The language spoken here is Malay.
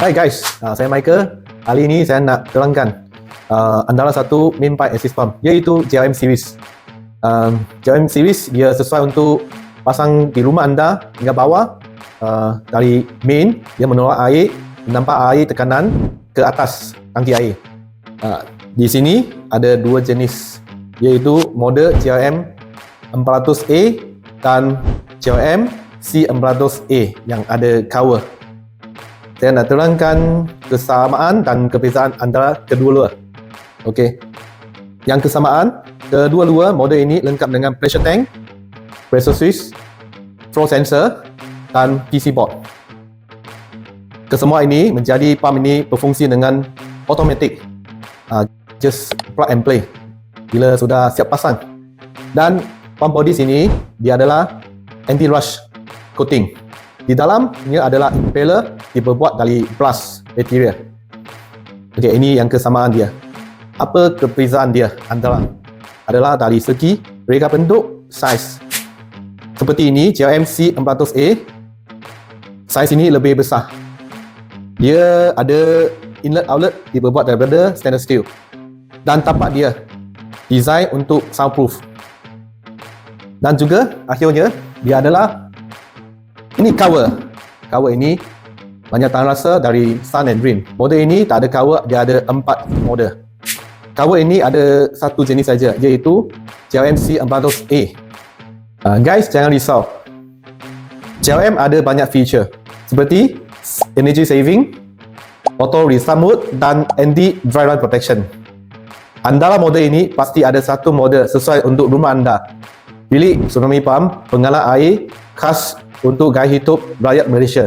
Hai guys, saya Michael. Kali ini saya nak terangkan antara satu main pipe assist pump, iaitu JRM series. JRM series dia sesuai untuk pasang di rumah anda hingga bawah. Dari main dia menolak air, menampak air tekanan ke atas tangki air. Di sini ada dua jenis, iaitu model JRM 400A dan JRM C400A yang ada cover. Saya nak terangkan kesamaan dan perbezaan antara kedua-dua. Okey. Yang kesamaan, kedua-dua model ini lengkap dengan pressure tank, pressure switch, flow sensor dan PC board. Kesemua ini menjadi pump ini berfungsi dengan automatic. Just plug and play bila sudah siap pasang. Dan pump body sini dia adalah anti-rush coating. Di dalamnya adalah impeller diperbuat dari brass material. Okey, ini yang kesamaan dia. Apa perbezaan dia antara adalah dari segi reka bentuk, saiz. Seperti ini, JRM C400A, saiz ini lebih besar. Dia ada inlet outlet diperbuat daripada stainless steel. Dan tapak dia design untuk soundproof. Dan juga akhirnya dia adalah ini cover. Cover ini banyak tahan rasa dari Sun and Dream. Model ini tak ada cover, dia ada 4 model. Cover ini ada satu jenis saja, iaitu JRM C400A. Guys, jangan risau. JRM ada banyak feature seperti energy saving, auto restart mode dan anti-dry run protection. Antara model ini pasti ada satu model sesuai untuk rumah anda. Bilik tsunami pump pengalah air khas untuk gaya hidup rakyat Malaysia.